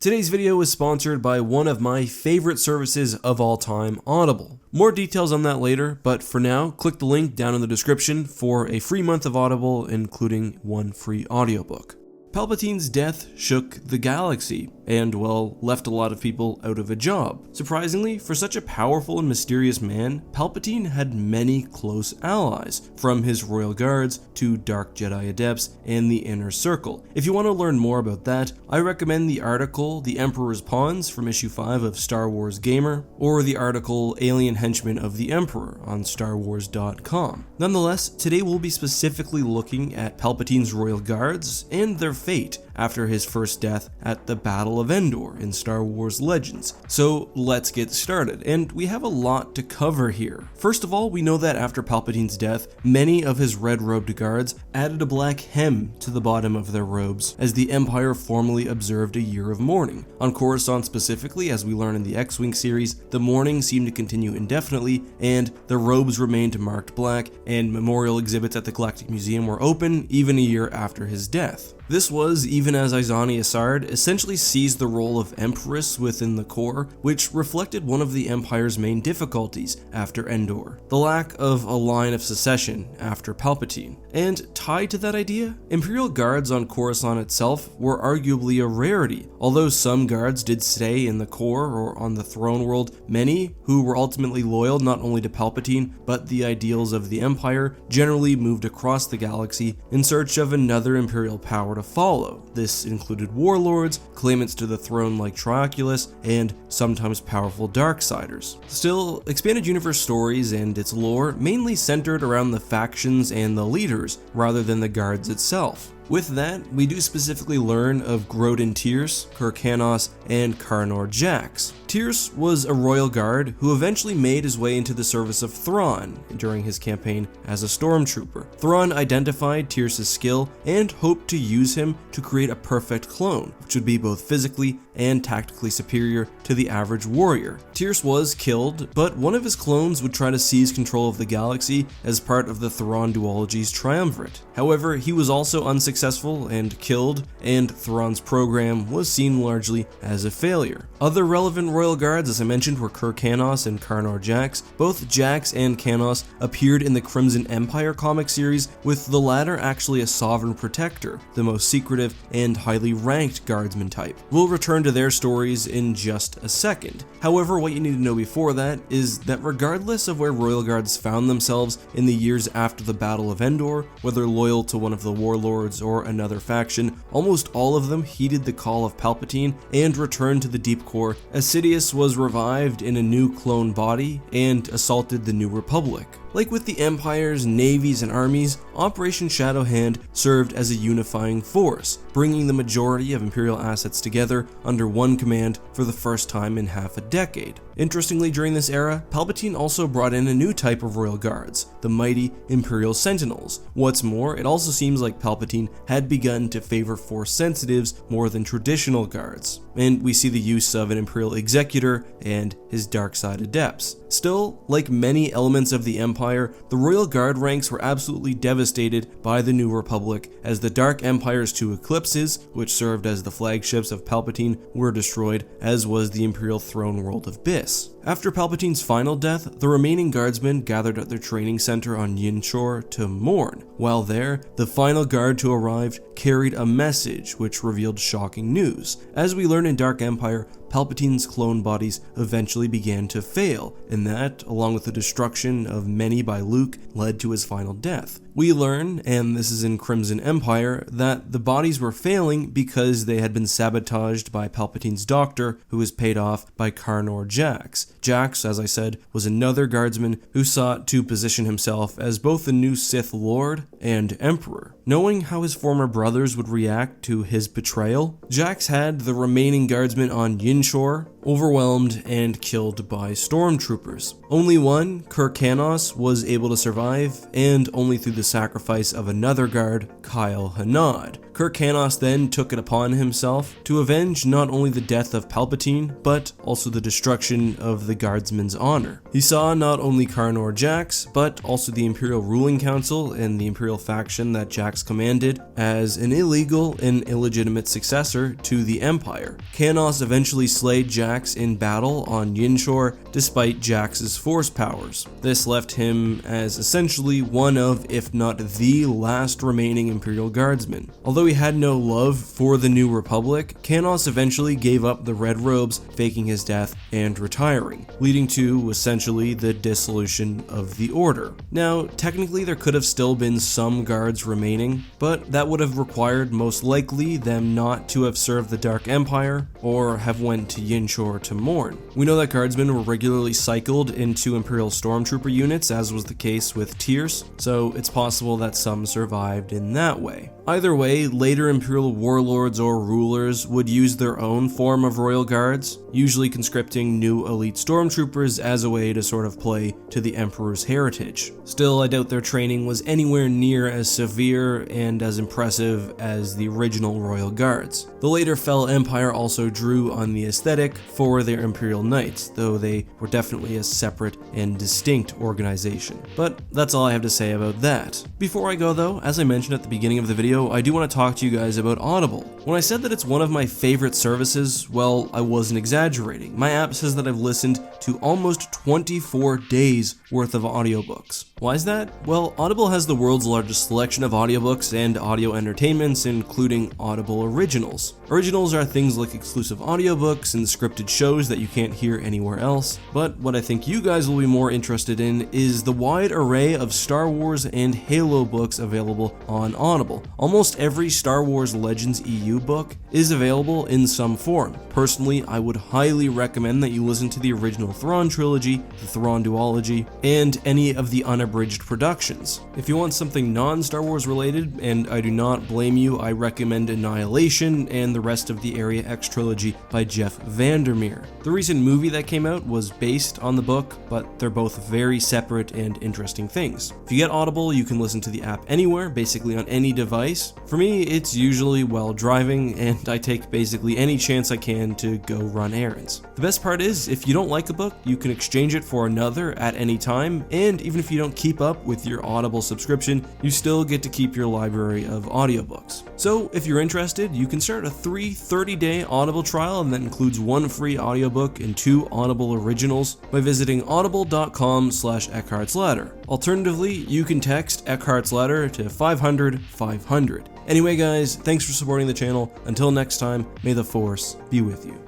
Today's video is sponsored by one of my favorite services of all time, Audible. More details on that later, but for now, click the link down in the description for a free month of Audible, including one free audiobook. Palpatine's death shook the galaxy and, well, left a lot of people out of a job. Surprisingly, for such a powerful and mysterious man, Palpatine had many close allies, from his royal guards to dark Jedi adepts and the Inner Circle. If you want to learn more about that, I recommend the article The Emperor's Pawns from issue 5 of Star Wars Gamer, or the article Alien Henchmen of the Emperor on StarWars.com. Nonetheless, today we'll be specifically looking at Palpatine's royal guards and their fate after his first death at the Battle of Endor in Star Wars Legends. So let's get started, and we have a lot to cover here. First of all, we know that after Palpatine's death, many of his red-robed guards added a black hem to the bottom of their robes, as the Empire formally observed a year of mourning. On Coruscant specifically, as we learn in the X-Wing series, the mourning seemed to continue indefinitely, and the robes remained marked black, and memorial exhibits at the Galactic Museum were open even a year after his death. This was even as Izani Assard essentially seized the role of Empress within the Corps, which reflected one of the Empire's main difficulties after Endor, the lack of a line of succession after Palpatine. And tied to that idea, Imperial guards on Coruscant itself were arguably a rarity. Although some guards did stay in the Corps or on the throne world, many, who were ultimately loyal not only to Palpatine, but the ideals of the Empire, generally moved across the galaxy in search of another Imperial power to follow. This included warlords, claimants to the throne like Trioculus, and sometimes powerful Darksiders. Still, Expanded Universe stories and its lore mainly centered around the factions and the leaders, rather than the guards itself. With that, we do specifically learn of Grodin Tierce, Kirkanos, and Karnor Jax. Tierce was a royal guard who eventually made his way into the service of Thrawn during his campaign as a stormtrooper. Thrawn identified Tierce's skill and hoped to use him to create a perfect clone, which would be both physically and tactically superior to the average warrior. Tierce was killed, but one of his clones would try to seize control of the galaxy as part of the Thrawn duology's triumvirate. However, he was also unsuccessful and killed, and Thrawn's program was seen largely as a failure. Other relevant royal guards, as I mentioned, were Kirkanos and Karnor Jax. Both Jax and Kanos appeared in the Crimson Empire comic series, with the latter actually a sovereign protector, the most secretive and highly ranked guardsman type. We'll return to their stories in just a second. However, what you need to know before that is that regardless of where royal guards found themselves in the years after the Battle of Endor, whether loyal to one of the warlords or another faction, almost all of them heeded the call of Palpatine and returned to the Deep Core as Sidious was revived in a new clone body and assaulted the New Republic. Like with the Empire's navies and armies, Operation Shadowhand served as a unifying force, bringing the majority of Imperial assets together under one command for the first time in half a decade. Interestingly, during this era, Palpatine also brought in a new type of royal guards, the mighty Imperial Sentinels. What's more, it also seems like Palpatine had begun to favor Force sensitives more than traditional guards, and we see the use of an Imperial Executor and his dark side adepts. Still, like many elements of the Empire, the Royal Guard ranks were absolutely devastated by the New Republic as the Dark Empire's two eclipses, which served as the flagships of Palpatine, were destroyed, as was the Imperial throne world of Biss. After Palpatine's final death, the remaining guardsmen gathered at their training center on Yinshor to mourn. While there, the final guard to arrive carried a message which revealed shocking news. As we learn in Dark Empire, Palpatine's clone bodies eventually began to fail, and that, along with the destruction of many by Luke, led to his final death. We learn, and this is in Crimson Empire, that the bodies were failing because they had been sabotaged by Palpatine's doctor, who was paid off by Karnor Jax. Jax, as I said, was another guardsman who sought to position himself as both the new Sith Lord and Emperor. Knowing how his former brothers would react to his betrayal, Jax had the remaining guardsmen on Yinshor overwhelmed and killed by stormtroopers. Only one, Kirkanos, was able to survive, and only through the sacrifice of another guard, Kyle Hanad. Kirkanos then took it upon himself to avenge not only the death of Palpatine, but also the destruction of the guardsman's honor. He saw not only Karnor Jax, but also the Imperial ruling council and the Imperial faction that Jax commanded as an illegal and illegitimate successor to the Empire. Kanos eventually slayed Jax in battle on Yinshore despite Jax's force powers. This left him as essentially one of, if not the last remaining Imperial guardsmen. Although he had no love for the New Republic, Kanos eventually gave up the red robes, faking his death and retiring, leading to essentially the dissolution of the Order. Now, technically there could have still been some guards remaining, but that would have required most likely them not to have served the Dark Empire or have went to Yinshore to mourn. We know that guardsmen were regularly cycled into Imperial stormtrooper units, as was the case with Tierce, so it's possible that some survived in that way. Either way, later Imperial warlords or rulers would use their own form of royal guards, usually conscripting new elite stormtroopers as a way to sort of play to the Emperor's heritage. Still, I doubt their training was anywhere near as severe and as impressive as the original royal guards. The later Fel Empire also drew on the aesthetic for their Imperial Knights, though they were definitely a separate and distinct organization. But that's all I have to say about that. Before I go though, as I mentioned at the beginning of the video, I do want to talk to you guys about Audible. When I said that it's one of my favorite services, well, I wasn't exaggerating. My app says that I've listened to almost 24 days worth of audiobooks. Why is that? Well, Audible has the world's largest selection of audiobooks and audio entertainments, including Audible Originals. Originals are things like exclusive audiobooks and scripted shows that you can't hear anywhere else, but what I think you guys will be more interested in is the wide array of Star Wars and Halo books available on Audible. Almost every Star Wars Legends EU book is available in some form. Personally, I would highly recommend that you listen to the original Thrawn trilogy, the Thrawn duology, and any of the unabridged productions. If you want something non-Star Wars related, and I do not blame you, I recommend Annihilation and the rest of the Area X trilogy by Jeff Vandermeer. The recent movie that came out was based on the book, but they're both very separate and interesting things. If you get Audible, you can listen to the app anywhere, basically on any device. For me, it's usually while driving, and I take basically any chance I can to go run errands. The best part is, if you don't like a book, you can exchange it for another at any time, and even if you don't keep up with your Audible subscription, you still get to keep your library of audiobooks. So if you're interested, you can start a 30-day Audible trial, and that includes one free audiobook and 2 Audible originals by visiting audible.com/EckhartsLadder. Alternatively, you can text EckhartsLadder to 500-500. Anyway guys, thanks for supporting the channel. Until next time, may the Force be with you.